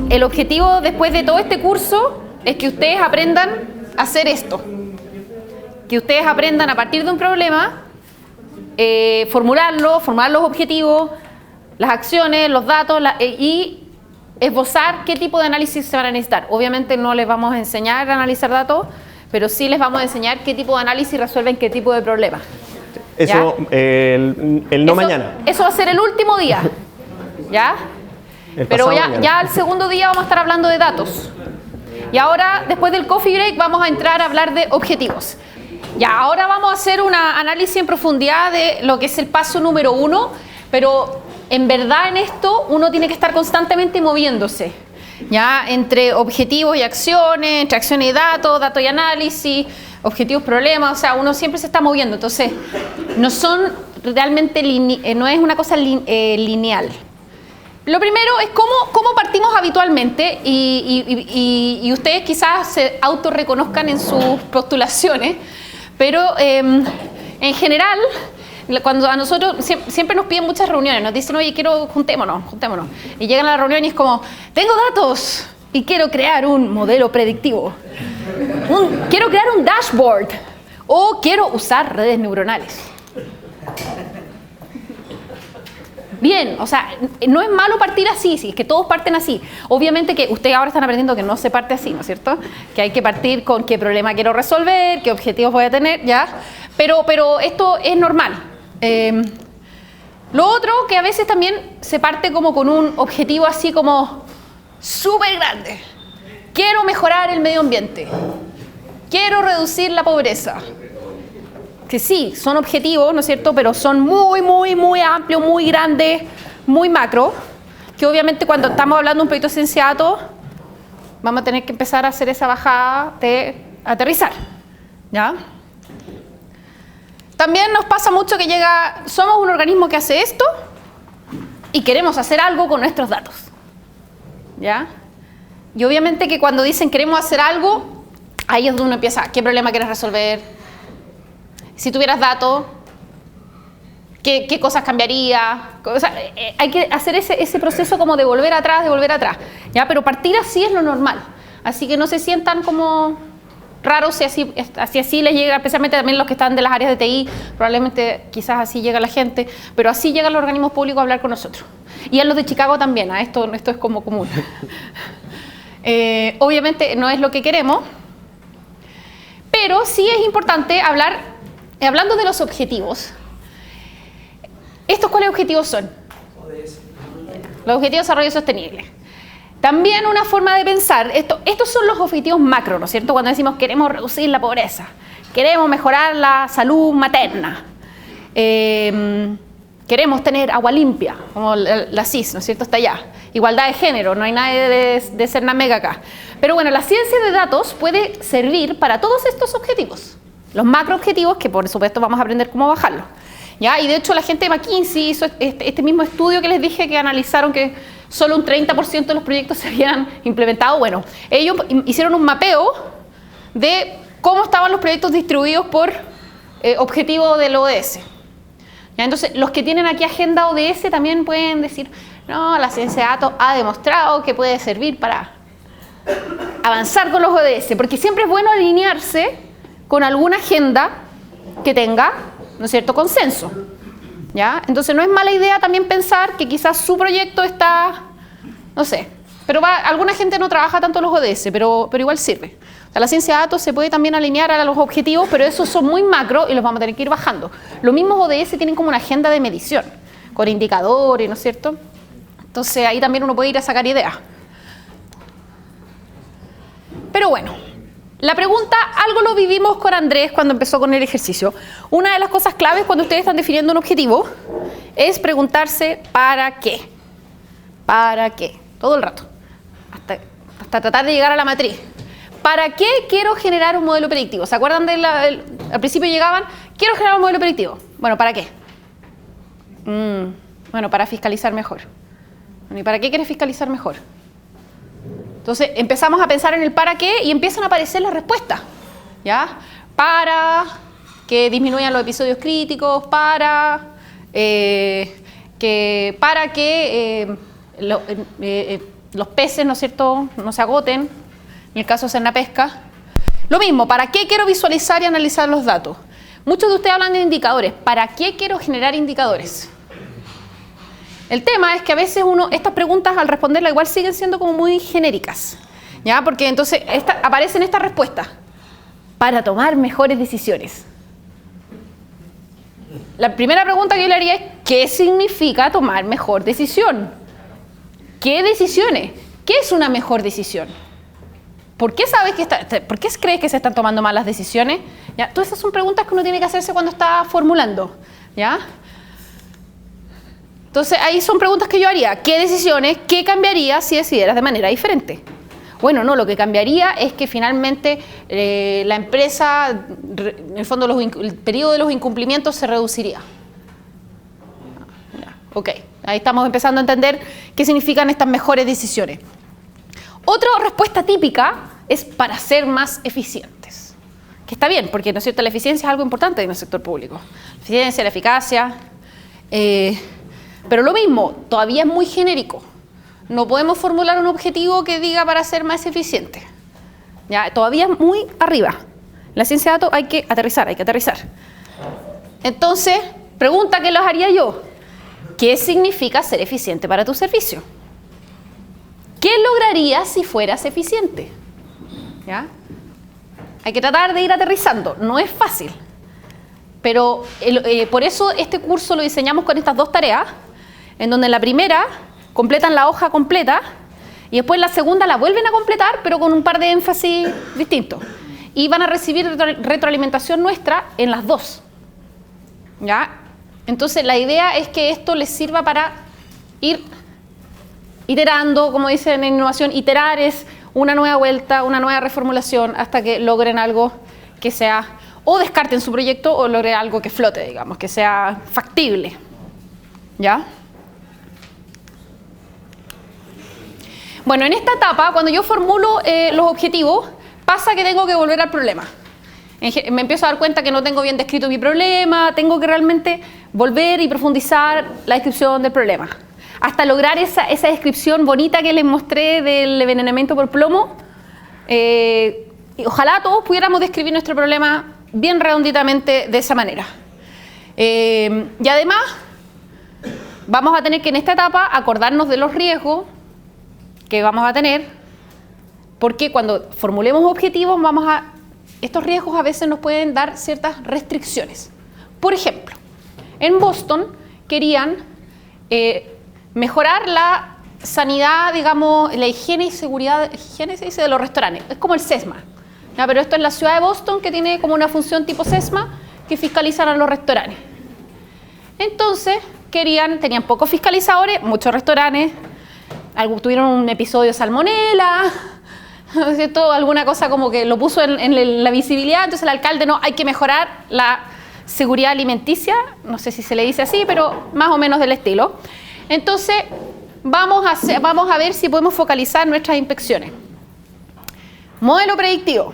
El objetivo después de todo este curso es que ustedes aprendan a hacer esto. Que ustedes aprendan a partir de un problema, formular los objetivos, las acciones, los datos y esbozar qué tipo de análisis se van a necesitar. Obviamente no les vamos a enseñar a analizar datos, pero sí les vamos a enseñar qué tipo de análisis resuelven qué tipo de problema. Eso, mañana. Eso va a ser el último día, ¿ya? Pero ya el segundo día vamos a estar hablando de datos. Y ahora, después del coffee break, vamos a entrar a hablar de objetivos. Ya, ahora vamos a hacer un análisis en profundidad de lo que es el paso número 1, pero en verdad en esto uno tiene que estar constantemente moviéndose, ¿ya? Entre objetivos y acciones, entre acciones y datos y análisis, objetivos, problemas, o sea, uno siempre se está moviendo. Entonces, no son realmente, no es una cosa lineal. Lo primero es cómo partimos habitualmente y ustedes quizás se autorreconozcan en sus postulaciones, pero en general, cuando a nosotros siempre nos piden muchas reuniones, nos dicen, oye, juntémonos. Y llegan a la reunión y es como, tengo datos y quiero crear un modelo predictivo. Quiero crear un dashboard o quiero usar redes neuronales. Bien, o sea, no es malo partir así, sí, es que todos parten así. Obviamente que ustedes ahora están aprendiendo que no se parte así, ¿no es cierto? Que hay que partir con qué problema quiero resolver, qué objetivos voy a tener, ¿ya? Pero esto es normal. Lo otro, que a veces también se parte como con un objetivo así como súper grande. Quiero mejorar el medio ambiente. Quiero reducir la pobreza. Que sí, son objetivos, ¿no es cierto? Pero son muy amplios, muy grandes, muy macro, que obviamente cuando estamos hablando de un proyecto de ciencia de datos, vamos a tener que empezar a hacer esa bajada de aterrizar, ¿ya? También nos pasa mucho que somos un organismo que hace esto y queremos hacer algo con nuestros datos, ¿ya? Y obviamente que cuando dicen queremos hacer algo, ahí es donde uno empieza, ¿qué problema quieres resolver? Si tuvieras datos, ¿qué cosas cambiaría? O sea, hay que hacer ese proceso como de volver atrás, ¿ya? Pero partir así es lo normal. Así que no se sientan como raros si así les llega, especialmente también los que están de las áreas de TI, probablemente quizás así llega la gente, pero así llegan los organismos públicos a hablar con nosotros. Y a los de Chicago también, esto es como común. Obviamente no es lo que queremos, pero sí es importante hablando de los objetivos. ¿Estos cuáles objetivos son? ODS. Los objetivos de desarrollo sostenible. También una forma de pensar, estos son los objetivos macro, ¿no es cierto? Cuando decimos queremos reducir la pobreza, queremos mejorar la salud materna, queremos tener agua limpia, como la CIS, ¿no es cierto? Está allá. Igualdad de género, no hay nadie de Cernamega acá. Pero bueno, la ciencia de datos puede servir para todos estos objetivos. Los macroobjetivos, que por supuesto vamos a aprender cómo bajarlos, ¿ya? Y de hecho la gente de McKinsey hizo este mismo estudio que les dije, que analizaron que solo un 30% de los proyectos se habían implementado. Bueno, ellos hicieron un mapeo de cómo estaban los proyectos distribuidos por objetivo del ODS. ¿Ya? Entonces, los que tienen aquí agenda ODS también pueden decir, no, la ciencia de datos ha demostrado que puede servir para avanzar con los ODS, porque siempre es bueno alinearse con alguna agenda que tenga, ¿no es cierto?, consenso, ¿ya? Entonces no es mala idea también pensar que quizás su proyecto está, no sé, pero alguna gente no trabaja tanto los ODS, pero igual sirve. O sea, la ciencia de datos se puede también alinear a los objetivos, pero esos son muy macro y los vamos a tener que ir bajando. Los mismos ODS tienen como una agenda de medición, con indicadores, ¿no es cierto? Entonces ahí también uno puede ir a sacar ideas. Pero bueno, la pregunta, algo lo vivimos con Andrés cuando empezó con el ejercicio. Una de las cosas claves cuando ustedes están definiendo un objetivo es preguntarse ¿para qué? ¿Para qué? Todo el rato, hasta tratar de llegar a la matriz. ¿Para qué quiero generar un modelo predictivo? ¿Se acuerdan al principio llegaban, quiero generar un modelo predictivo? Bueno, ¿para qué? Bueno, para fiscalizar mejor. Bueno, ¿y para qué quieres fiscalizar mejor? Entonces empezamos a pensar en el para qué y empiezan a aparecer las respuestas, ¿ya? Para que disminuyan los episodios críticos para que los peces, ¿no es cierto?, no se agoten, en el caso de Cernapesca. Lo mismo, ¿para qué quiero visualizar y analizar los datos? Muchos de ustedes hablan de indicadores. ¿Para qué quiero generar indicadores? El tema es que a veces estas preguntas al responderlas igual siguen siendo como muy genéricas, ¿ya? Porque entonces aparecen estas respuestas. Para tomar mejores decisiones. La primera pregunta que yo le haría es, ¿qué significa tomar mejor decisión? ¿Qué decisiones? ¿Qué es una mejor decisión? ¿Por qué crees que se están tomando malas decisiones? ¿Ya? Todas esas son preguntas que uno tiene que hacerse cuando está formulando, ¿ya? Entonces, ahí son preguntas que yo haría. ¿Qué decisiones? ¿Qué cambiaría si decidieras de manera diferente? Bueno, no, lo que cambiaría es que finalmente la empresa, en el fondo el periodo de los incumplimientos se reduciría. Ok, ahí estamos empezando a entender qué significan estas mejores decisiones. Otra respuesta típica es para ser más eficientes. Que está bien, porque, ¿no es cierto?, la eficiencia es algo importante en el sector público. La eficiencia, la eficacia. Pero lo mismo, todavía es muy genérico. No podemos formular un objetivo que diga para ser más eficiente. ¿Ya? Todavía es muy arriba. La ciencia de datos hay que aterrizar. Entonces, pregunta que los haría yo. ¿Qué significa ser eficiente para tu servicio? ¿Qué lograrías si fueras eficiente? ¿Ya? Hay que tratar de ir aterrizando. No es fácil. Pero por eso este curso lo diseñamos con estas dos tareas, en donde en la primera completan la hoja completa y después la segunda la vuelven a completar, pero con un par de énfasis distintos. Y van a recibir retroalimentación nuestra en las dos. ¿Ya? Entonces la idea es que esto les sirva para ir iterando, como dicen en innovación, iterar es una nueva vuelta, una nueva reformulación hasta que logren algo que sea, o descarten su proyecto o logren algo que flote, digamos, que sea factible. ¿Ya? Bueno, en esta etapa, cuando yo formulo los objetivos, pasa que tengo que volver al problema. Me empiezo a dar cuenta que no tengo bien descrito mi problema, tengo que realmente volver y profundizar la descripción del problema. Hasta lograr esa descripción bonita que les mostré del envenenamiento por plomo. Y ojalá todos pudiéramos describir nuestro problema bien redonditamente de esa manera. Y además, vamos a tener que en esta etapa acordarnos de los riesgos que vamos a tener, porque cuando formulemos objetivos estos riesgos a veces nos pueden dar ciertas restricciones. Por ejemplo, en Boston querían mejorar la sanidad, digamos, la higiene y seguridad, higiene se dice, de los restaurantes. Es como el SESMA. ¿Ya? Pero esto es la ciudad de Boston, que tiene como una función tipo SESMA, que fiscalizan a los restaurantes. Entonces, tenían pocos fiscalizadores, muchos restaurantes, tuvieron un episodio de salmonela, ¿no es cierto? Alguna cosa como que lo puso en la visibilidad, entonces el alcalde no, hay que mejorar la seguridad alimenticia, no sé si se le dice así, pero más o menos del estilo. Entonces, vamos a ver si podemos focalizar nuestras inspecciones. Modelo predictivo.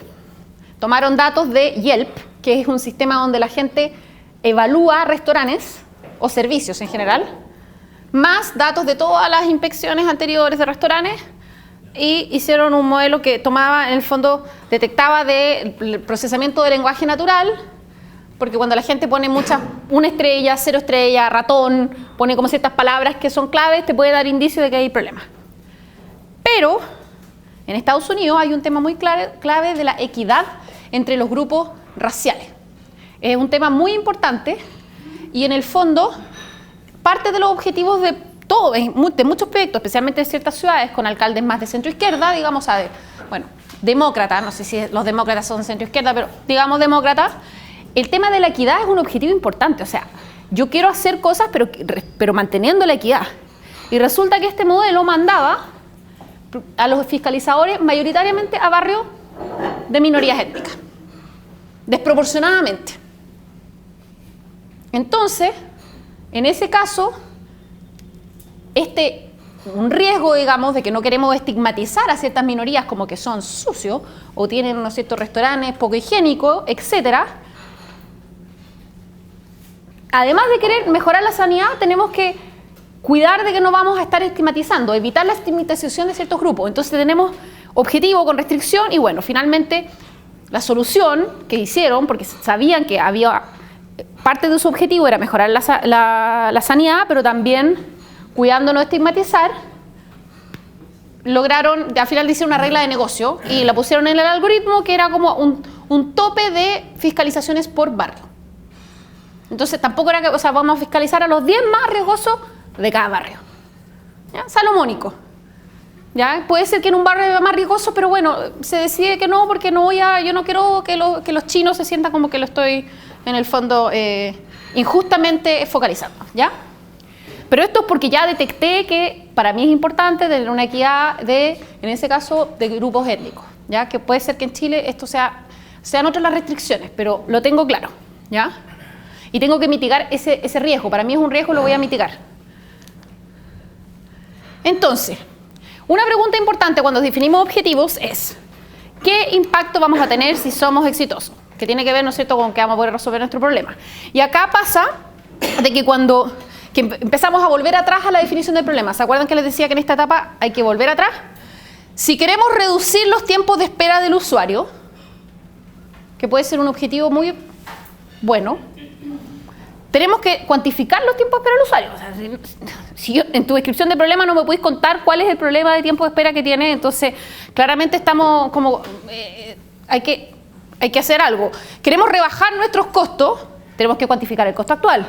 Tomaron datos de Yelp, que es un sistema donde la gente evalúa restaurantes o servicios en general, más datos de todas las inspecciones anteriores de restaurantes, y hicieron un modelo que tomaba, en el fondo, detectaba el procesamiento de lenguaje natural, porque cuando la gente pone una estrella, 0 estrella, ratón, pone como ciertas palabras que son claves, te puede dar indicio de que hay problemas. Pero en Estados Unidos hay un tema muy clave de la equidad entre los grupos raciales. Es un tema muy importante y en el fondo parte de los objetivos de muchos proyectos, especialmente en ciertas ciudades con alcaldes más de centro izquierda, digamos, demócratas, no sé si los demócratas son centro izquierda, pero digamos demócratas, el tema de la equidad es un objetivo importante. O sea, yo quiero hacer cosas pero manteniendo la equidad. Y resulta que este modelo mandaba a los fiscalizadores mayoritariamente a barrios de minorías étnicas, desproporcionadamente. Entonces, en ese caso, un riesgo, digamos, de que no queremos estigmatizar a ciertas minorías como que son sucios o tienen unos ciertos restaurantes poco higiénicos, etcétera, además de querer mejorar la sanidad, tenemos que cuidar de que no vamos a estar estigmatizando, evitar la estigmatización de ciertos grupos. Entonces tenemos objetivo con restricción y bueno, finalmente la solución que hicieron, porque sabían que había parte de su objetivo era mejorar la sanidad, pero también cuidándonos de estigmatizar, lograron, al final hicieron una regla de negocio y la pusieron en el algoritmo que era como un tope de fiscalizaciones por barrio. Entonces tampoco era que, o sea, vamos a fiscalizar a los 10 más riesgosos de cada barrio. ¿Ya? Salomónico. ¿Ya? Puede ser que en un barrio haya más riesgoso, pero bueno, se decide que no, porque yo no quiero que los chinos se sientan como que lo estoy, en el fondo, injustamente focalizando. ¿Ya? Pero esto es porque ya detecté que para mí es importante tener una equidad en ese caso, de grupos étnicos. ¿Ya? Que puede ser que en Chile esto sean otras las restricciones, pero lo tengo claro. ¿Ya? Y tengo que mitigar ese riesgo. Para mí es un riesgo, lo voy a mitigar. Entonces, una pregunta importante cuando definimos objetivos es ¿qué impacto vamos a tener si somos exitosos? Que tiene que ver, ¿no es cierto?, con que vamos a poder resolver nuestro problema. Y acá pasa de que cuando empezamos a volver atrás a la definición del problema, ¿se acuerdan que les decía que en esta etapa hay que volver atrás? Si queremos reducir los tiempos de espera del usuario, que puede ser un objetivo muy bueno, tenemos que cuantificar los tiempos de espera del usuario. O sea, si en tu descripción de problema no me puedes contar cuál es el problema de tiempo de espera que tiene, entonces claramente estamos como hay que hacer algo. Queremos rebajar nuestros costos, tenemos que cuantificar el costo actual.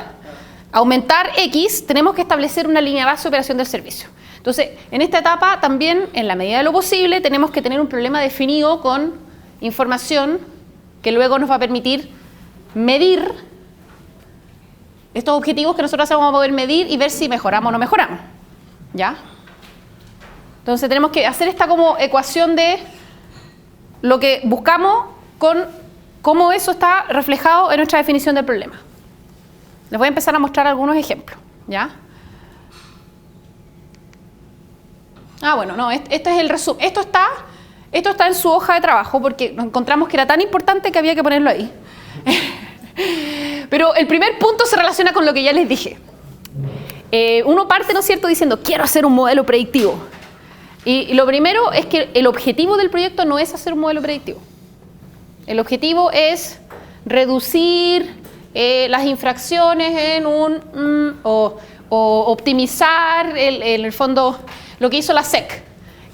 Aumentar X, tenemos que establecer una línea base de operación del servicio. Entonces, en esta etapa también, en la medida de lo posible, tenemos que tener un problema definido con información que luego nos va a permitir medir estos objetivos que nosotros vamos a poder medir y ver si mejoramos o no mejoramos. ¿Ya? Entonces tenemos que hacer esta como ecuación de lo que buscamos con cómo eso está reflejado en nuestra definición del problema. Les voy a empezar a mostrar algunos ejemplos. ¿Ya? Bueno, no, este es el resumen. Esto está en su hoja de trabajo porque encontramos que era tan importante que había que ponerlo ahí. Pero el primer punto se relaciona con lo que ya les dije. Uno parte, ¿no es cierto?, diciendo, quiero hacer un modelo predictivo. Y lo primero es que el objetivo del proyecto no es hacer un modelo predictivo. El objetivo es reducir las infracciones o optimizar, en el fondo, lo que hizo la SEC,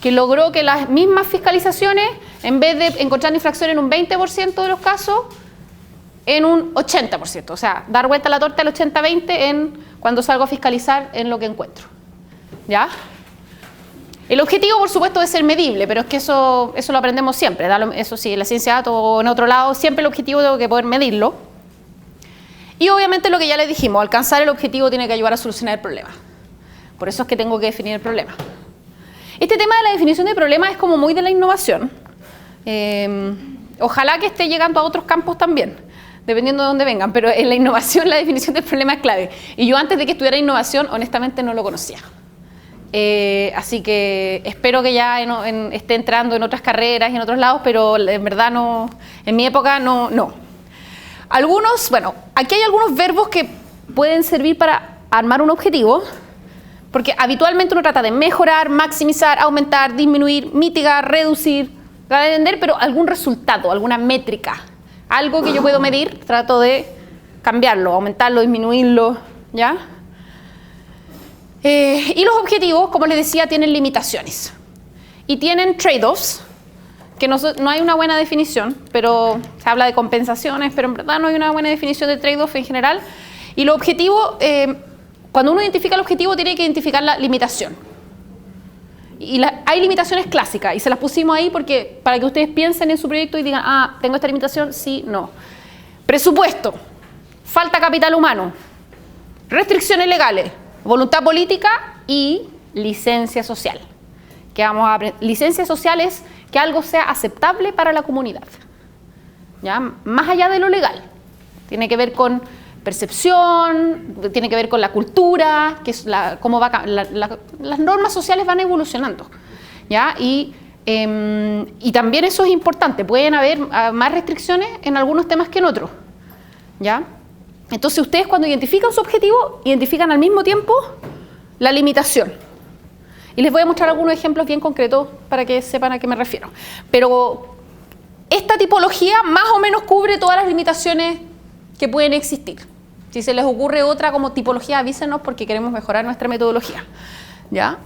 que logró que las mismas fiscalizaciones, en vez de encontrar infracciones en un 20% de los casos, en un 80%, o sea, dar vuelta a la torta al 80-20 cuando salgo a fiscalizar en lo que encuentro. ¿Ya? El objetivo, por supuesto, es ser medible, pero es que eso lo aprendemos siempre. Eso sí, en la ciencia de datos o en otro lado, siempre el objetivo tengo que poder medirlo. Y obviamente lo que ya les dijimos, alcanzar el objetivo tiene que ayudar a solucionar el problema. Por eso es que tengo que definir el problema. Este tema de la definición de problema es como muy de la innovación. Ojalá que esté llegando a otros campos también, dependiendo de dónde vengan, pero en la innovación la definición del problema es clave. Y yo antes de que estudiara innovación, honestamente no lo conocía. Así que espero que ya esté entrando en otras carreras y en otros lados, pero en verdad no, en mi época no. Aquí hay algunos verbos que pueden servir para armar un objetivo, porque habitualmente uno trata de mejorar, maximizar, aumentar, disminuir, mitigar, reducir, para entender, pero algún resultado, alguna métrica. Algo que yo puedo medir, trato de cambiarlo, aumentarlo, disminuirlo, ¿ya? Y los objetivos, como les decía, tienen limitaciones. Y tienen trade-offs, que no hay una buena definición, pero se habla de compensaciones, pero en verdad no hay una buena definición de trade-off en general. Y los objetivos, cuando uno identifica el objetivo, tiene que identificar la limitación. Y hay limitaciones clásicas, y se las pusimos ahí porque para que ustedes piensen en su proyecto y digan, tengo esta limitación, sí, no. Presupuesto, falta capital humano, restricciones legales, voluntad política y licencia social. Que vamos a aprender. Licencia social es que algo sea aceptable para la comunidad. ¿Ya? Más allá de lo legal. Tiene que ver con percepción, tiene que ver con la cultura, que es cómo las normas sociales van evolucionando. ¿Ya? Y también eso es importante. Pueden haber más restricciones en algunos temas que en otros. ¿Ya? Entonces ustedes cuando identifican su objetivo, identifican al mismo tiempo la limitación. Y les voy a mostrar algunos ejemplos bien concretos para que sepan a qué me refiero. Pero esta tipología más o menos cubre todas las limitaciones que pueden existir. Si se les ocurre otra como tipología, avísenos porque queremos mejorar nuestra metodología. ¿Ya?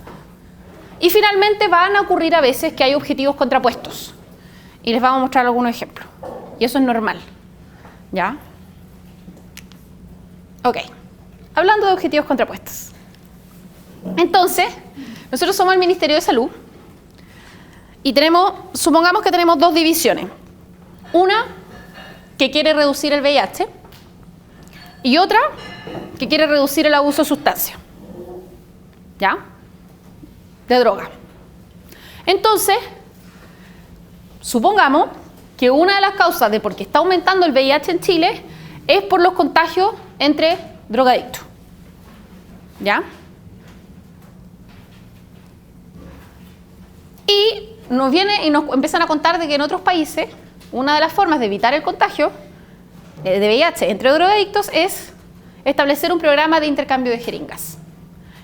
Y finalmente van a ocurrir a veces que hay objetivos contrapuestos. Y les vamos a mostrar algunos ejemplos. Y eso es normal. ¿Ya? Ok. Hablando de objetivos contrapuestos. Entonces, nosotros somos el Ministerio de Salud y supongamos que tenemos dos divisiones. Una que quiere reducir el VIH y otra que quiere reducir el abuso de sustancias. ¿Ya? De droga. Entonces, supongamos que una de las causas de por qué está aumentando el VIH en Chile es por los contagios entre drogadictos. ¿Ya? Y nos empiezan a contar de que en otros países una de las formas de evitar el contagio de VIH entre drogadictos es establecer un programa de intercambio de jeringas.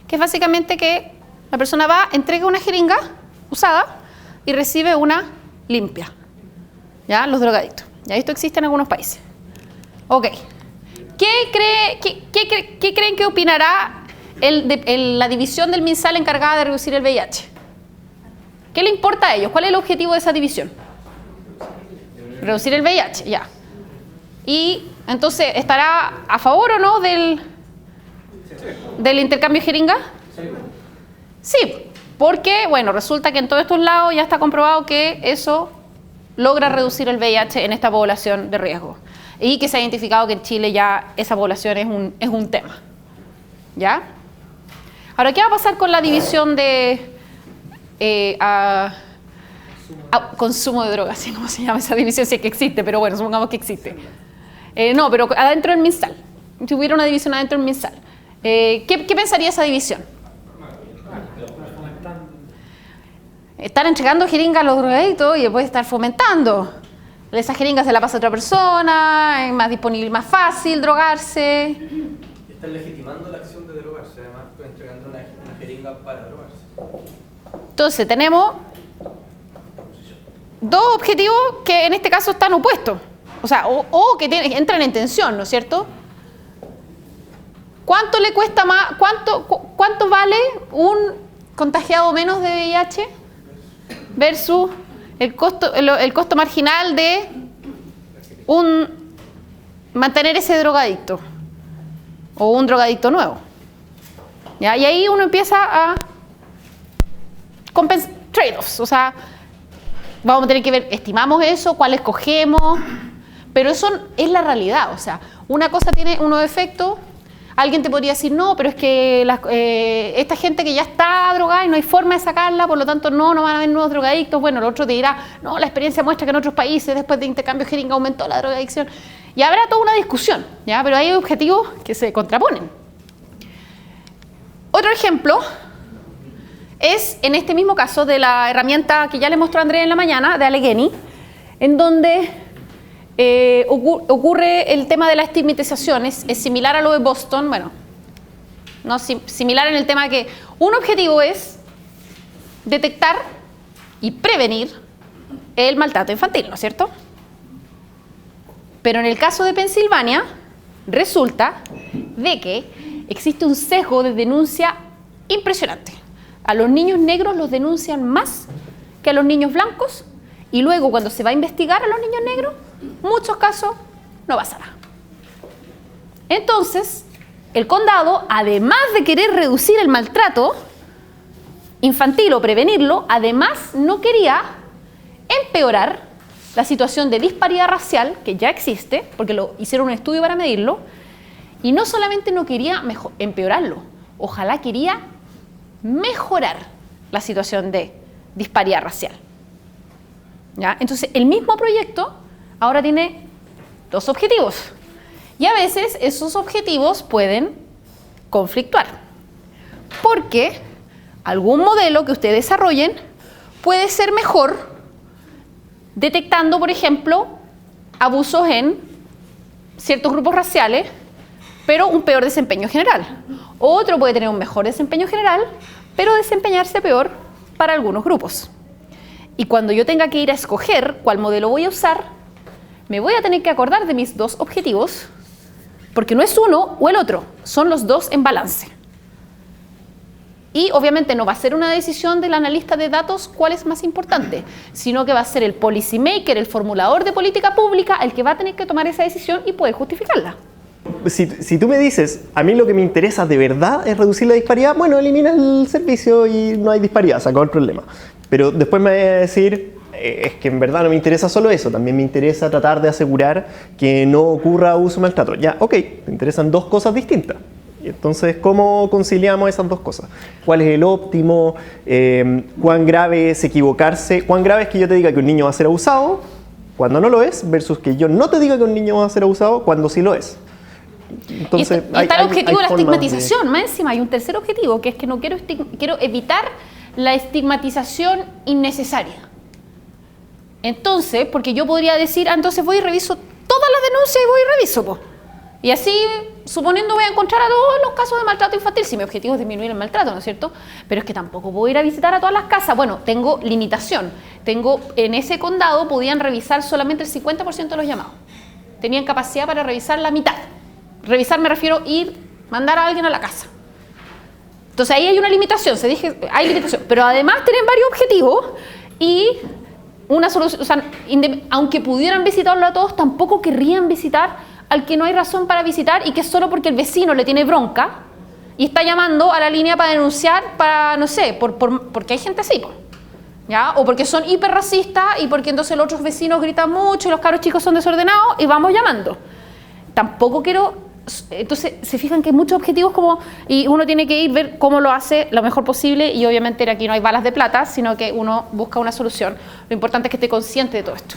Que es básicamente que la persona va, entrega una jeringa usada y recibe una limpia. ¿Ya? Los drogadictos. Ya esto existe en algunos países. Ok. ¿Qué creen que opinará la división del MinSal encargada de reducir el VIH? ¿Qué le importa a ellos? ¿Cuál es el objetivo de esa división? Reducir el VIH, ya. Y entonces, ¿estará a favor o no del intercambio de jeringa? Sí, porque, bueno, resulta que en todos estos lados ya está comprobado que eso logra reducir el VIH en esta población de riesgo. Y que se ha identificado que en Chile ya esa población es un tema. ¿Ya? Ahora, ¿qué va a pasar con la división de consumo de drogas? ¿Sí? ¿Cómo se llama esa división? Si es que existe, pero bueno, supongamos que existe. No, pero adentro del MinSal. Si hubiera una división adentro del MinSal. ¿Qué pensaría esa división? Estar entregando jeringas a los drogadictos y después estar fomentando. Esa jeringa se la pasa a otra persona, es más disponible, más fácil drogarse. Están legitimando la acción de drogarse, además entregando una jeringa para drogarse. Entonces tenemos dos objetivos que en este caso están opuestos. O sea, o que entran en tensión, ¿no es cierto? ¿Cuánto le cuesta más? ¿Cuánto vale un contagiado menos de VIH versus el costo marginal de mantener ese drogadicto o un drogadicto nuevo? ¿Ya? Y ahí uno empieza a compensar trade-offs, o sea, vamos a tener que ver, estimamos eso, cuál escogemos, pero eso es la realidad. O sea, una cosa tiene unos efectos. Alguien te podría decir, no, pero es que esta gente que ya está drogada y no hay forma de sacarla, por lo tanto no van a haber nuevos drogadictos. Bueno, el otro te dirá, no, la experiencia muestra que en otros países después de intercambio de jeringa aumentó la drogadicción. Y habrá toda una discusión, ¿ya? Pero hay objetivos que se contraponen. Otro ejemplo es en este mismo caso de la herramienta que ya le mostró Andrea en la mañana, de Allegheny, en donde ocurre el tema de la estigmatización. Es similar a lo de Boston, bueno, no similar en el tema de que un objetivo es detectar y prevenir el maltrato infantil, ¿no es cierto? Pero en el caso de Pensilvania, resulta de que existe un sesgo de denuncia impresionante. A los niños negros los denuncian más que a los niños blancos, y luego cuando se va a investigar a los niños negros, muchos casos no pasa nada. Entonces, el condado, además de querer reducir el maltrato infantil o prevenirlo, además no quería empeorar la situación de disparidad racial que ya existe, porque hicieron un estudio para medirlo, y no solamente no quería empeorarlo, ojalá quería mejorar la situación de disparidad racial. ¿Ya? Entonces, el mismo proyecto ahora tiene dos objetivos. Y a veces esos objetivos pueden conflictuar. Porque algún modelo que ustedes desarrollen puede ser mejor detectando, por ejemplo, abusos en ciertos grupos raciales pero un peor desempeño general. Otro puede tener un mejor desempeño general, pero desempeñarse peor para algunos grupos. Y cuando yo tenga que ir a escoger cuál modelo voy a usar, me voy a tener que acordar de mis dos objetivos, porque no es uno o el otro, son los dos en balance. Y obviamente no va a ser una decisión del analista de datos cuál es más importante, sino que va a ser el policy maker, el formulador de política pública, el que va a tener que tomar esa decisión y poder justificarla. Si tú me dices, a mí lo que me interesa de verdad es reducir la disparidad, bueno, elimina el servicio y no hay disparidad, se acabó el problema. Pero después me voy a decir, es que en verdad no me interesa solo eso, también me interesa tratar de asegurar que no ocurra abuso o maltrato. Ya, ok, te interesan dos cosas distintas. Entonces, ¿cómo conciliamos esas dos cosas? ¿Cuál es el óptimo? ¿Cuán grave es equivocarse? ¿Cuán grave es que yo te diga que un niño va a ser abusado cuando no lo es, versus que yo no te diga que un niño va a ser abusado cuando sí lo es? Entonces, y está el objetivo de la estigmatización. Más encima hay un tercer objetivo, que es que no quiero evitar la estigmatización innecesaria. Entonces, porque yo podría decir, entonces voy y reviso todas las denuncias y voy y reviso, po. Y así, suponiendo, voy a encontrar a todos los casos de maltrato infantil, si mi objetivo es disminuir el maltrato, ¿no es cierto? Pero es que tampoco puedo ir a visitar a todas las casas. Bueno, tengo limitación. En ese condado podían revisar solamente el 50% de los llamados. Tenían capacidad para revisar la mitad. Revisar me refiero a mandar a alguien a la casa. Entonces ahí hay una limitación, hay limitación. Pero además tienen varios objetivos y una solución, o sea, aunque pudieran visitarlo a todos, tampoco querrían visitar al que no hay razón para visitar y que es solo porque el vecino le tiene bronca y está llamando a la línea para denunciar, no sé, porque hay gente así, ¿ya? O porque son hiperracistas y porque entonces los otros vecinos gritan mucho y los cabros chicos son desordenados y vamos llamando. Tampoco quiero. Entonces se fijan que hay muchos objetivos y uno tiene que ir ver cómo lo hace lo mejor posible y obviamente aquí no hay balas de plata, sino que uno busca una solución. Lo importante es que esté consciente de todo esto.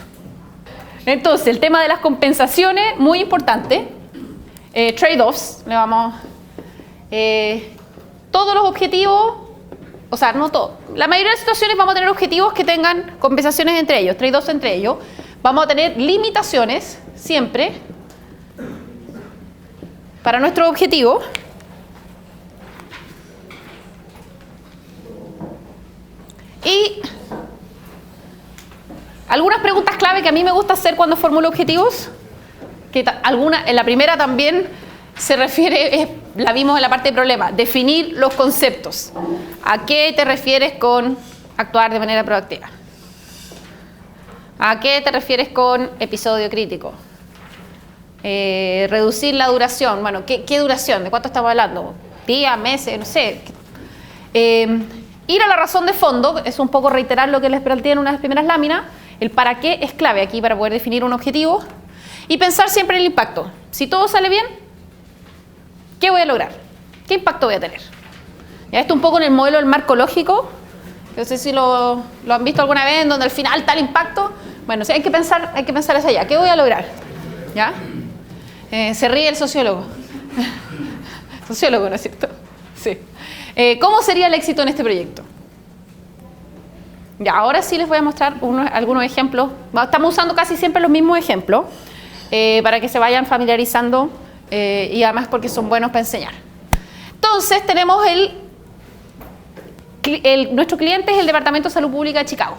Entonces el tema de las compensaciones, muy importante. Trade-offs, todos los objetivos, o sea, no todos, la mayoría de las situaciones vamos a tener objetivos que tengan compensaciones entre ellos, trade-offs entre ellos. Vamos a tener limitaciones siempre para nuestro objetivo. Y algunas preguntas clave que a mí me gusta hacer cuando formulo objetivos, en la primera también se refiere, la vimos en la parte de problema, definir los conceptos. ¿A qué te refieres con actuar de manera proactiva? ¿A qué te refieres con episodio crítico? Reducir la duración. Bueno, ¿qué duración? ¿De cuánto estamos hablando? ¿Días, meses? No sé. Ir a la razón de fondo, es un poco reiterar lo que les planteé en unas primeras láminas. El para qué es clave aquí para poder definir un objetivo. Y pensar siempre en el impacto. Si todo sale bien, ¿qué voy a lograr? ¿Qué impacto voy a tener? Ya esto un poco en el modelo del marco lógico. No sé si lo han visto alguna vez, en donde al final tal impacto. Bueno, sí, hay que pensar hacia allá. ¿Qué voy a lograr? ¿Ya? Se ríe el sociólogo. Sociólogo, ¿no es cierto? Sí. ¿Cómo sería el éxito en este proyecto? Ya, ahora sí les voy a mostrar algunos ejemplos. Estamos usando casi siempre los mismos ejemplos para que se vayan familiarizando y además porque son buenos para enseñar. Entonces tenemos nuestro cliente es el Departamento de Salud Pública de Chicago.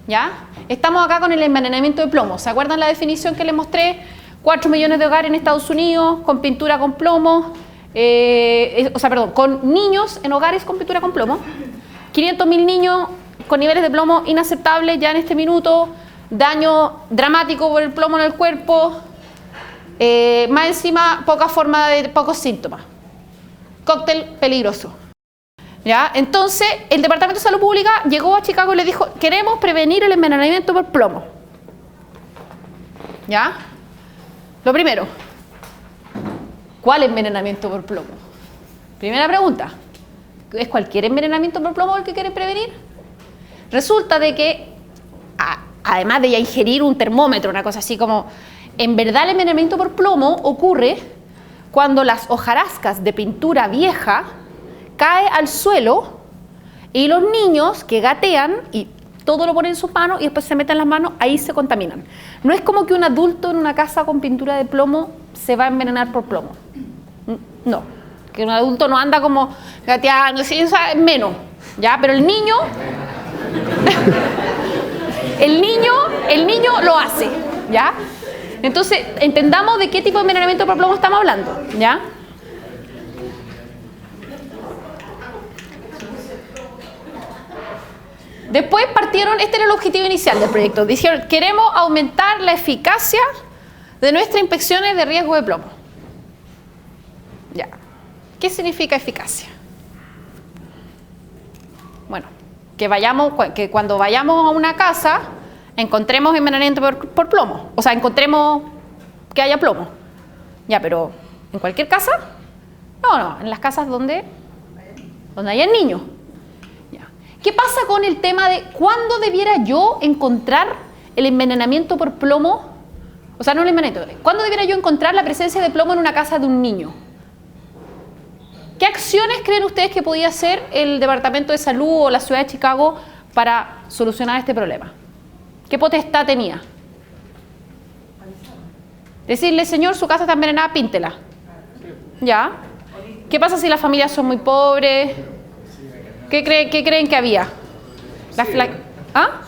¿Ya? Estamos acá con el envenenamiento de plomo. ¿Se acuerdan la definición que les mostré? 4 millones de hogares en Estados Unidos con pintura con plomo, con niños en hogares con pintura con plomo, 500.000 niños con niveles de plomo inaceptables ya en este minuto, daño dramático por el plomo en el cuerpo, más encima pocos síntomas, cóctel peligroso. ¿Ya? Entonces el Departamento de Salud Pública llegó a Chicago y le dijo, queremos prevenir el envenenamiento por plomo. ¿Ya? Lo primero, ¿cuál envenenamiento por plomo? Primera pregunta, ¿es cualquier envenenamiento por plomo el que quieren prevenir? Resulta de que, además de ya ingerir un termómetro, una cosa así como, en verdad el envenenamiento por plomo ocurre cuando las hojarascas de pintura vieja caen al suelo y los niños que gatean y todo lo ponen en sus manos y después se meten las manos, ahí se contaminan. No es como que un adulto en una casa con pintura de plomo se va a envenenar por plomo. No, que un adulto no anda como gateando, sí, o sea, menos, ¿ya? Pero el niño, el niño lo hace, ¿ya? Entonces, entendamos de qué tipo de envenenamiento por plomo estamos hablando, ¿ya? Después partieron, este era el objetivo inicial del proyecto, dijeron, queremos aumentar la eficacia de nuestras inspecciones de riesgo de plomo. Ya. ¿Qué significa eficacia? Bueno, que cuando vayamos a una casa encontremos envenenamiento por plomo, o sea, encontremos que haya plomo. Ya, pero ¿en cualquier casa? No, en las casas donde haya niños. ¿Qué pasa con el tema de cuándo debiera yo encontrar el envenenamiento por plomo? O sea, no el envenenamiento. ¿Cuándo debiera yo encontrar la presencia de plomo en una casa de un niño? ¿Qué acciones creen ustedes que podía hacer el Departamento de Salud o la ciudad de Chicago para solucionar este problema? ¿Qué potestad tenía? Decirle, señor, su casa está envenenada, píntela. ¿Ya? ¿Qué pasa si las familias son muy pobres? ¿Qué creen que había? ¿Ah?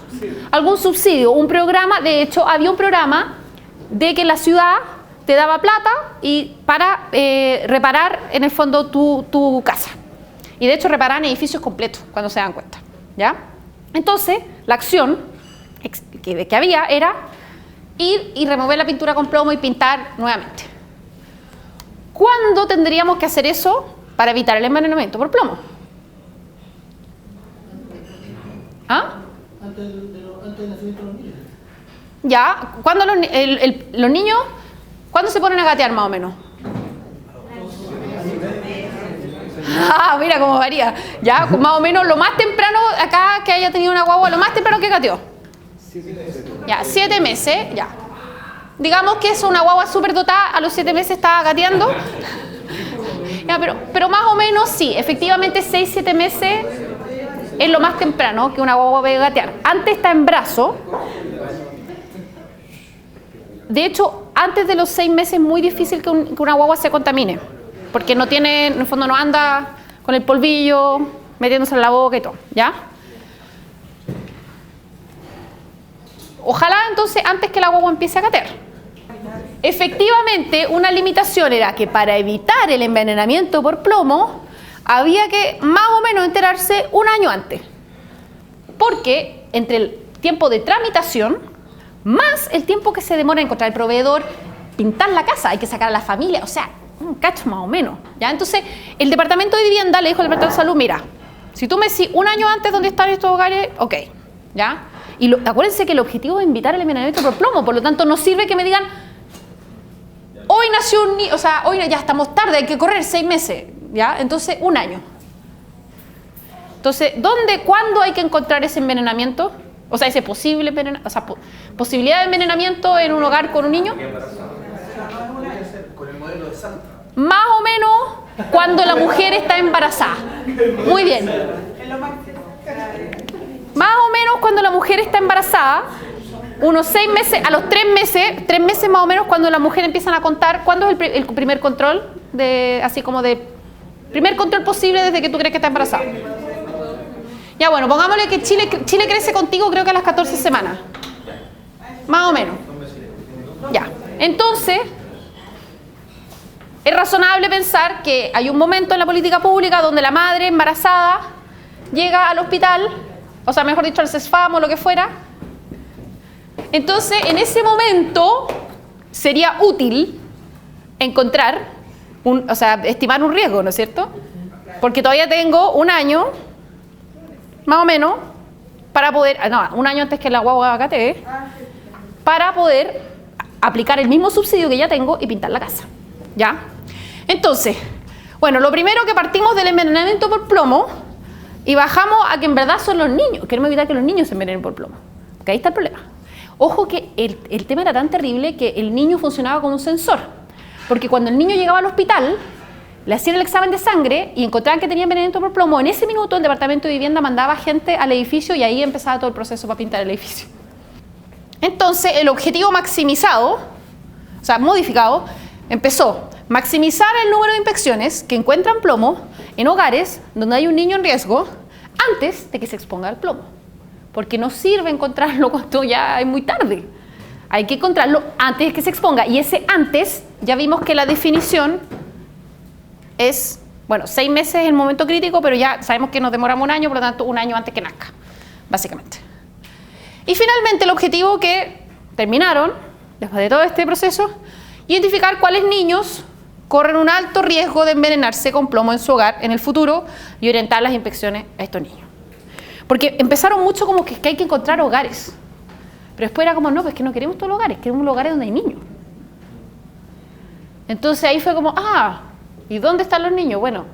¿Algún subsidio? Un programa, de hecho, había un programa de que la ciudad te daba plata y para reparar, en el fondo, tu casa. Y de hecho, reparaban edificios completos, cuando se dan cuenta. ¿Ya? Entonces, la acción que había era ir y remover la pintura con plomo y pintar nuevamente. ¿Cuándo tendríamos que hacer eso para evitar el envenenamiento por plomo? ¿Ah? Antes del nacimiento de los niños. Ya, ¿cuándo los niños, cuándo se ponen a gatear más o menos? Ah, mira cómo varía. Ya, más o menos lo más temprano acá que haya tenido una guagua, lo más temprano que gateó. Ya, 7 meses, ya. Digamos que es una guagua súper dotada, a los 7 meses estaba gateando. Ya, pero más o menos sí, efectivamente 6-7 meses es lo más temprano que una guagua puede gatear. Antes está en brazo. De hecho, antes de los 6 meses es muy difícil que una guagua se contamine, porque no tiene, en el fondo no anda con el polvillo metiéndose en la boca y todo, ¿ya? Ojalá entonces antes que la guagua empiece a gatear. Efectivamente, una limitación era que para evitar el envenenamiento por plomo había que más o menos enterarse un año antes, porque entre el tiempo de tramitación más el tiempo que se demora en encontrar el proveedor, pintar la casa, hay que sacar a la familia, o sea, un cacho más o menos, ¿ya? Entonces, el Departamento de Vivienda le dijo al Departamento de Salud, mira, si tú me decís un año antes dónde están estos hogares, ok, ¿ya? Y acuérdense que el objetivo es evitar el envenenamiento por plomo, por lo tanto no sirve que me digan, hoy nació un niño, o sea, hoy ya estamos tarde, hay que correr 6 meses, ¿ya? Entonces, un año. Entonces, cuándo hay que encontrar ese envenenamiento? O sea, ese posible posibilidad de envenenamiento en un hogar con un niño. Con el modelo de Santa. Más o menos cuando la mujer está embarazada. Muy bien. Más o menos cuando la mujer está embarazada, unos 6 meses, a los 3 meses más o menos cuando la mujer empiezan a contar, ¿cuándo es el primer control? Primer control posible desde que tú crees que está embarazada. Ya bueno, pongámosle que Chile crece contigo creo que a las 14 semanas. Más o menos. Ya. Entonces, es razonable pensar que hay un momento en la política pública donde la madre embarazada llega al hospital, o sea, mejor dicho, al CESFAM o lo que fuera. Entonces, en ese momento sería útil encontrar, estimar un riesgo, ¿no es cierto? Porque todavía tengo un año, más o menos, para poder, un año antes que la guagua gatee, para poder aplicar el mismo subsidio que ya tengo y pintar la casa, ¿ya? Entonces, bueno, lo primero que partimos del envenenamiento por plomo y bajamos a que en verdad son los niños, queremos evitar que los niños se envenenen por plomo, porque ahí está el problema. Ojo que el tema era tan terrible que el niño funcionaba como un sensor, porque cuando el niño llegaba al hospital, le hacían el examen de sangre y encontraban que tenía envenenamiento por plomo. En ese minuto el Departamento de Vivienda mandaba gente al edificio y ahí empezaba todo el proceso para pintar el edificio. Entonces el objetivo maximizado, o sea, modificado, empezó maximizar el número de inspecciones que encuentran plomo en hogares donde hay un niño en riesgo antes de que se exponga al plomo. Porque no sirve encontrarlo cuando ya es muy tarde. Hay que encontrarlo antes de que se exponga. Y ese antes, ya vimos que la definición es, bueno, 6 meses es el momento crítico, pero ya sabemos que nos demoramos un año, por lo tanto, un año antes que nazca, básicamente. Y finalmente el objetivo que terminaron, después de todo este proceso, identificar cuáles niños corren un alto riesgo de envenenarse con plomo en su hogar en el futuro y orientar las inspecciones a estos niños. Porque empezaron mucho como que hay que encontrar hogares. Pero después era como, no, pues que no queremos todos los hogares, queremos lugares donde hay niños. Entonces ahí fue como, ¿y dónde están los niños? Bueno,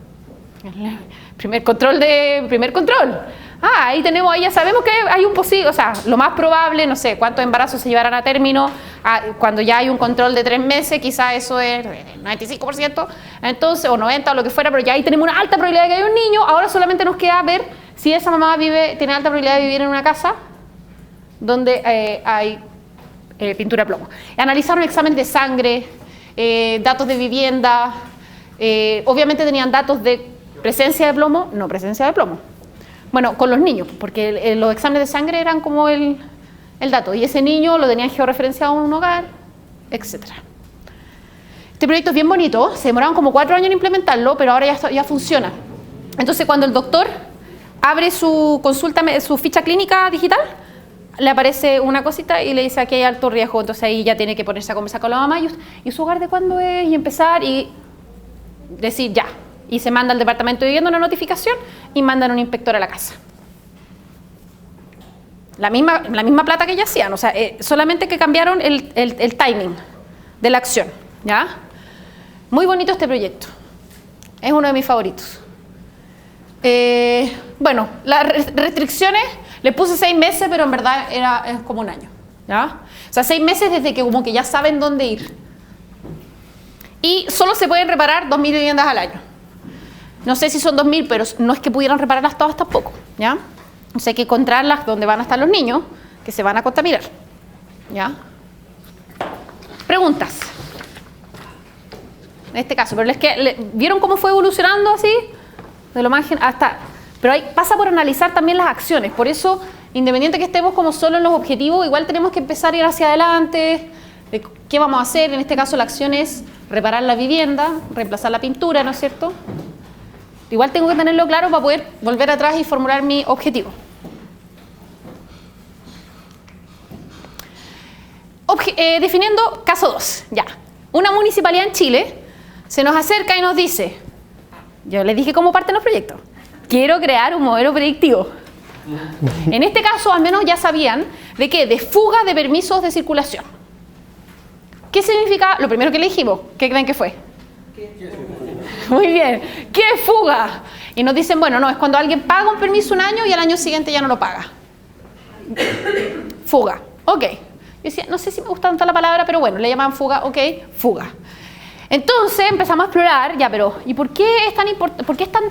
primer control. Ahí tenemos, ahí ya sabemos que hay un posible, o sea, lo más probable, no sé, cuántos embarazos se llevarán a término, cuando ya hay un control de 3 meses, quizá eso es 95%, entonces, o 90% o lo que fuera, pero ya ahí tenemos una alta probabilidad de que haya un niño. Ahora solamente nos queda ver si esa mamá tiene alta probabilidad de vivir en una casa donde hay pintura de plomo. Analizaron examen de sangre, datos de vivienda, obviamente tenían datos de presencia de plomo, no presencia de plomo. Bueno, con los niños, porque los exámenes de sangre eran como el dato, y ese niño lo tenían georreferenciado en un hogar, etc. Este proyecto es bien bonito, se demoraron como 4 años en implementarlo, pero ahora ya funciona. Entonces, cuando el doctor abre su consulta, su ficha clínica digital, le aparece una cosita y le dice aquí hay alto riesgo, entonces ahí ya tiene que ponerse a conversar con la mamá y su hogar de cuándo es, y empezar y decir ya. Y se manda al departamento de vivienda una notificación y mandan a un inspector a la casa. La misma plata que ya hacían, o sea, solamente que cambiaron el timing de la acción, ¿ya? Muy bonito este proyecto, es uno de mis favoritos. Bueno, las restricciones, le puse 6 meses, pero en verdad es como un año, ¿ya? O sea, 6 meses desde que como que ya saben dónde ir. Y solo se pueden reparar 2.000 viviendas al año. No sé si son 2.000, pero no es que pudieran repararlas todas tampoco, ¿ya? O sea, hay que encontrarlas donde van a estar los niños, que se van a contaminar, ¿ya? Preguntas. En este caso, pero es que ¿vieron cómo fue evolucionando así? De lo más hasta... Pero ahí pasa por analizar también las acciones. Por eso, independiente que estemos como solo en los objetivos, igual tenemos que empezar a ir hacia adelante, de qué vamos a hacer. En este caso, la acción es reparar la vivienda, reemplazar la pintura, ¿no es cierto? Igual tengo que tenerlo claro para poder volver atrás y formular mi objetivo. Definiendo caso 2, ya. Una municipalidad en Chile se nos acerca y nos dice, yo les dije cómo parten los proyectos, quiero crear un modelo predictivo. En este caso, al menos ya sabían de qué, de fuga de permisos de circulación. ¿Qué significa? Lo primero que le dijimos, ¿qué creen que fue? Muy bien, ¿qué es fuga? Y nos dicen, bueno, no, es cuando alguien paga un permiso un año y al año siguiente ya no lo paga. Fuga, ok. Yo decía, no sé si me gusta tanto la palabra, pero bueno, le llaman fuga, ok, fuga. Entonces empezamos a explorar, ya, pero ¿y por qué es tan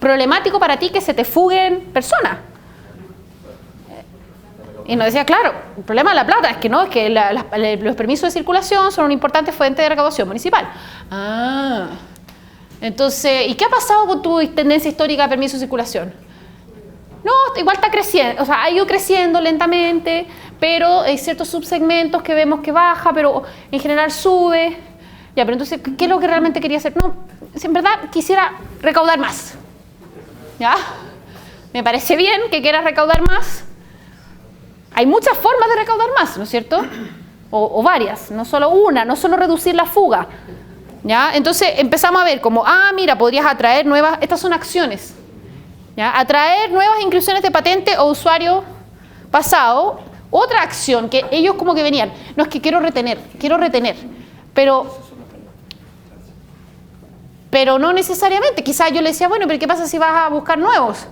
problemático para ti que se te fuguen personas? Y nos decía, claro, el problema de la plata es que no, es que los permisos de circulación son una importante fuente de recaudación municipal. Entonces, ¿y qué ha pasado con tu tendencia histórica de permiso de circulación? No, igual está creciendo, o sea, ha ido creciendo lentamente, pero hay ciertos subsegmentos que vemos que baja, pero en general sube. Ya, pero entonces, ¿qué es lo que realmente quería hacer? No, si en verdad quisiera recaudar más. ¿Ya? Me parece bien que quieras recaudar más. Hay muchas formas de recaudar más, ¿no es cierto? O varias, no solo una, no solo reducir la fuga. ¿Ya? Entonces empezamos a ver como, mira, podrías atraer nuevas, estas son acciones. ¿Ya? Atraer nuevas inscripciones de patente o usuario pasado. Otra acción que ellos como que venían, no es que quiero retener, pero no necesariamente. Quizás yo le decía, bueno, pero ¿qué pasa si vas a buscar nuevos?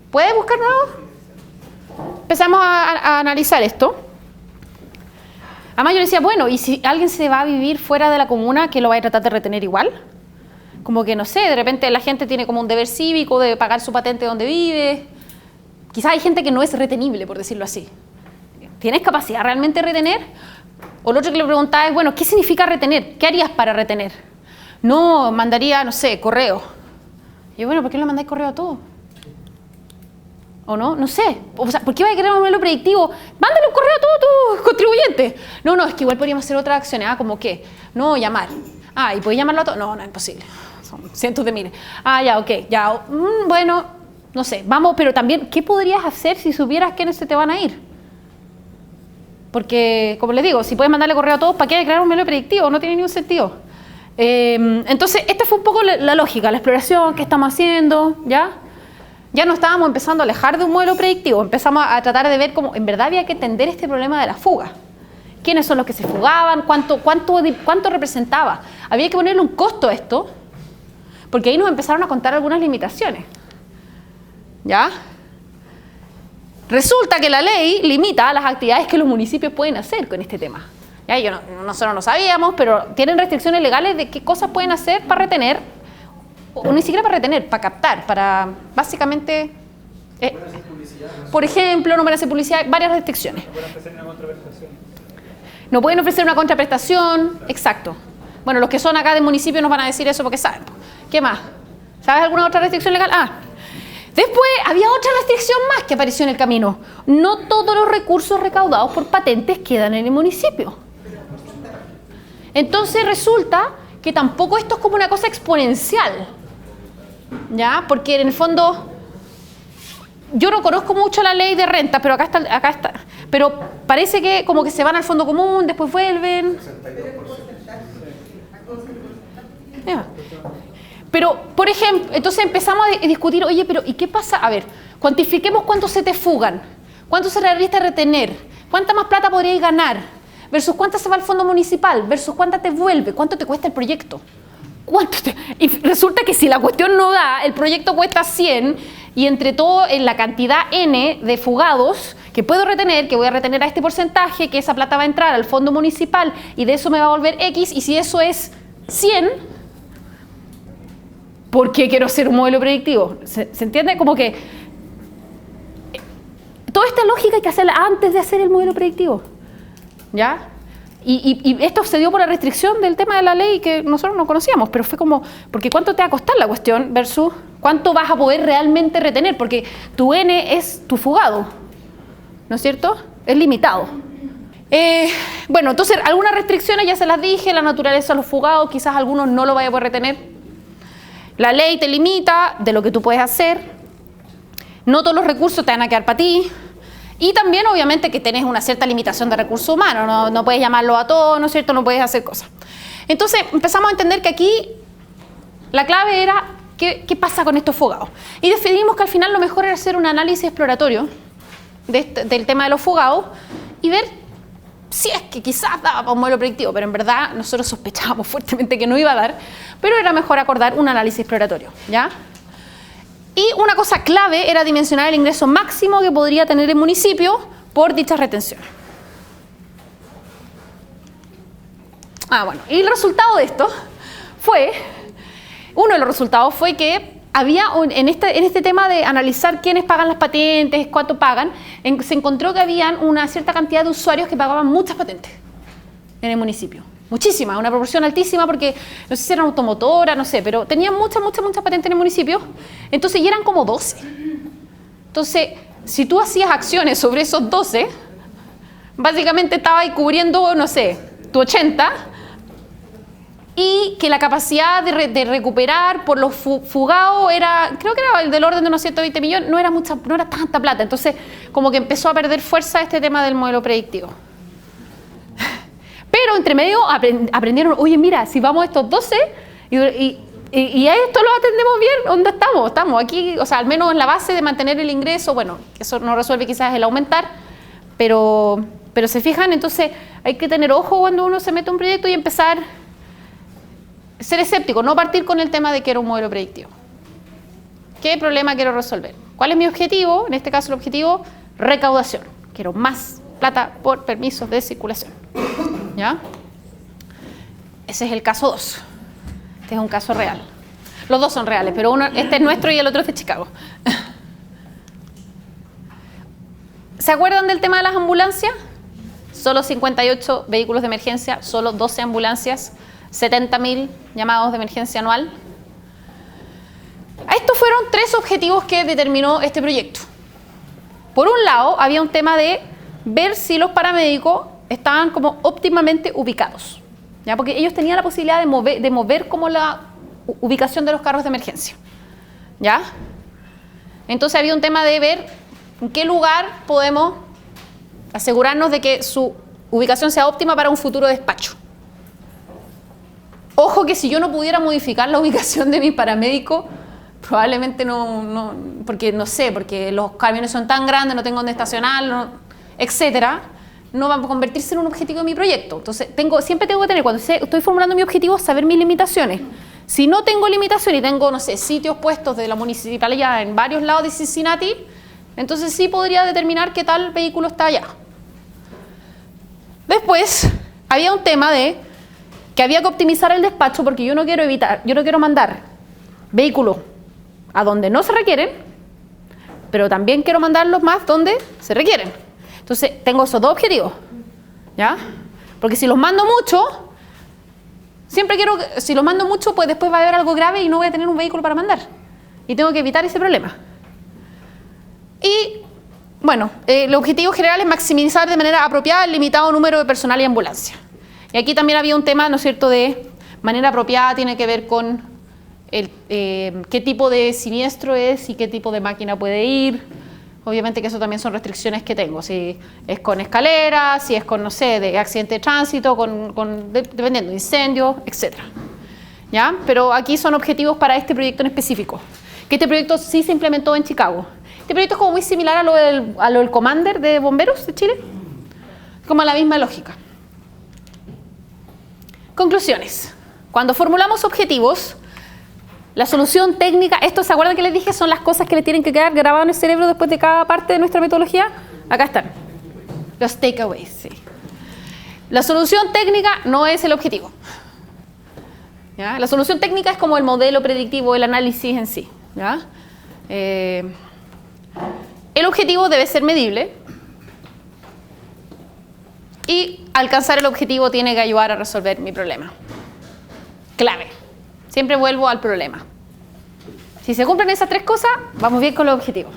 ¿Puedes buscar nuevos? Empezamos a analizar esto. Además yo le decía, bueno, ¿y si alguien se va a vivir fuera de la comuna, que lo va a tratar de retener igual? Como que, no sé, de repente la gente tiene como un deber cívico de pagar su patente donde vive. Quizás hay gente que no es retenible, por decirlo así. ¿Tienes capacidad realmente de retener? O lo otro que le preguntaba es, bueno, ¿qué significa retener? ¿Qué harías para retener? no, mandaría, no sé, correo. Y yo, bueno, ¿por qué no le mandáis correo a todos? ¿O no? No sé. O sea, ¿por qué va a querer un modelo predictivo? Mándale un correo a todos tus contribuyentes. No, es que igual podríamos hacer otras acciones. ¿Como qué? No, llamar. ¿Y podéis llamarlo a todos? No, es imposible. Son cientos de miles. Ya, ok. Ya, bueno, no sé. Vamos, pero también, ¿qué podrías hacer si supieras quiénes se te van a ir? Porque, como les digo, si puedes mandarle correo a todos, ¿para qué crear un modelo predictivo? No tiene ningún sentido. Entonces, esta fue un poco la lógica, la exploración que estamos haciendo, ¿ya? Ya nos estábamos empezando a alejar de un modelo predictivo, empezamos a tratar de ver cómo en verdad había que entender este problema de la fuga. ¿Quiénes son los que se fugaban? ¿Cuánto representaba? Había que ponerle un costo a esto, porque ahí nos empezaron a contar algunas limitaciones. ¿Ya? Resulta que la ley limita las actividades que los municipios pueden hacer con este tema. ¿Ya? Nosotros no sabíamos, pero tienen restricciones legales de qué cosas pueden hacer para retener, o ni siquiera para retener, para captar, para básicamente... por ejemplo, no pueden hacer publicidad, varias restricciones. No pueden ofrecer una contraprestación. No pueden ofrecer una contraprestación, exacto. Bueno, los que son acá del municipio nos van a decir eso porque saben. ¿Qué más? ¿Sabes alguna otra restricción legal? Después había otra restricción más que apareció en el camino. No todos los recursos recaudados por patentes quedan en el municipio. Entonces resulta que tampoco esto es como una cosa exponencial. ¿Ya? Porque en el fondo, yo no conozco mucho la ley de renta, pero acá está. Pero parece que como que se van al fondo común, después vuelven. Ya. Pero, por ejemplo, entonces empezamos a discutir, oye, pero ¿y qué pasa? A ver, cuantifiquemos cuánto se te fugan, cuánto se realiza retener, cuánta más plata podrías ganar, versus cuánta se va al fondo municipal, versus cuánta te vuelve, cuánto te cuesta el proyecto. Y resulta que si la cuestión no da, el proyecto cuesta 100 y entre todo en la cantidad N de fugados que puedo retener, que voy a retener a este porcentaje, que esa plata va a entrar al fondo municipal y de eso me va a volver X, y si eso es 100, ¿por qué quiero hacer un modelo predictivo? ¿Se entiende? Como que toda esta lógica hay que hacerla antes de hacer el modelo predictivo, ¿ya? Y esto se dio por la restricción del tema de la ley que nosotros no conocíamos, pero fue como, porque ¿cuánto te va a costar la cuestión versus cuánto vas a poder realmente retener? Porque tu N es tu fugado, ¿no es cierto? Es limitado. Bueno, entonces algunas restricciones ya se las dije, la naturaleza de los fugados, quizás algunos no lo vaya a poder retener. La ley te limita de lo que tú puedes hacer, no todos los recursos te van a quedar para ti. Y también, obviamente, que tenés una cierta limitación de recursos humanos, no puedes llamarlo a todos, ¿no es cierto? No puedes hacer cosas. Entonces, empezamos a entender que aquí la clave era qué pasa con estos fugados. Y decidimos que al final lo mejor era hacer un análisis exploratorio del tema de los fugados y ver si es que quizás daba para un modelo predictivo, pero en verdad nosotros sospechábamos fuertemente que no iba a dar, pero era mejor acordar un análisis exploratorio, ¿ya? Y una cosa clave era dimensionar el ingreso máximo que podría tener el municipio por dichas retenciones. Bueno, y el resultado de esto fue, uno de los resultados fue que había, en este tema de analizar quiénes pagan las patentes, cuánto pagan, se encontró que habían una cierta cantidad de usuarios que pagaban muchas patentes en el municipio. Muchísimas, una proporción altísima porque no sé si eran automotoras, no sé, pero tenían muchas patentes en el municipio, entonces y eran como 12. Entonces, si tú hacías acciones sobre esos 12, básicamente estabas ahí cubriendo, no sé, tu 80, y que la capacidad de recuperar por los fugados era, creo que era del orden de unos 120 millones, no era tanta plata, entonces como que empezó a perder fuerza este tema del modelo predictivo. Pero entre medio aprendieron, oye, mira, si vamos a estos 12 y a esto lo atendemos bien, ¿dónde estamos? Estamos aquí, o sea, al menos en la base de mantener el ingreso, bueno, eso no resuelve quizás el aumentar, pero se fijan, entonces hay que tener ojo cuando uno se mete a un proyecto y empezar a ser escéptico, no partir con el tema de que era un modelo predictivo. ¿Qué problema quiero resolver? ¿Cuál es mi objetivo? En este caso el objetivo, recaudación. Quiero más plata por permisos de circulación. ¿Ya? Ese es el caso 2. Este es un caso real. Los dos son reales, pero este es nuestro y el otro es de Chicago. ¿Se acuerdan del tema de las ambulancias? Solo 58 vehículos de emergencia, solo 12 ambulancias. 70.000 llamados de emergencia anual. Estos fueron 3 objetivos que determinó este proyecto. Por un lado, había un tema de ver si los paramédicos estaban como óptimamente ubicados, ¿ya? Porque ellos tenían la posibilidad de mover como la ubicación de los carros de emergencia, ¿ya? Entonces había un tema de ver en qué lugar podemos asegurarnos de que su ubicación sea óptima para un futuro despacho. Ojo que si yo no pudiera modificar la ubicación de mis paramédicos, probablemente no, porque no sé, porque los camiones son tan grandes, no tengo dónde estacionar, etcétera, no va a convertirse en un objetivo de mi proyecto. Entonces, siempre tengo que tener, cuando estoy formulando mi objetivo, saber mis limitaciones. Si no tengo limitación y tengo, no sé, sitios puestos de la municipalidad en varios lados de Cincinnati, entonces sí podría determinar qué tal vehículo está allá. Después, había un tema de que había que optimizar el despacho porque yo no quiero mandar vehículos a donde no se requieren, pero también quiero mandarlos más donde se requieren. Entonces, tengo esos 2 objetivos, ¿ya? Porque si los mando mucho, si los mando mucho, pues después va a haber algo grave y no voy a tener un vehículo para mandar. Y tengo que evitar ese problema. Y, bueno, el objetivo general es maximizar de manera apropiada el limitado número de personal y ambulancia. Y aquí también había un tema, ¿no es cierto?, de manera apropiada, tiene que ver con qué tipo de siniestro es y qué tipo de máquina puede ir. Obviamente que eso también son restricciones que tengo, si es con escaleras, si es con, no sé, de accidente de tránsito, dependiendo, incendios, etc. ¿Ya? Pero aquí son objetivos para este proyecto en específico, que este proyecto sí se implementó en Chicago. Este proyecto es como muy similar a lo del Commander de bomberos de Chile, como la misma lógica. Conclusiones. Cuando formulamos objetivos, la solución técnica, esto se acuerdan que les dije, son las cosas que le tienen que quedar grabadas en el cerebro después de cada parte de nuestra metodología. Acá están, los takeaways. Sí. La solución técnica no es el objetivo, ¿ya? La solución técnica es como el modelo predictivo, el análisis en sí, ¿ya? El objetivo debe ser medible y alcanzar el objetivo tiene que ayudar a resolver mi problema. Clave. Siempre vuelvo al problema. Si se cumplen esas 3 cosas, vamos bien con los objetivos.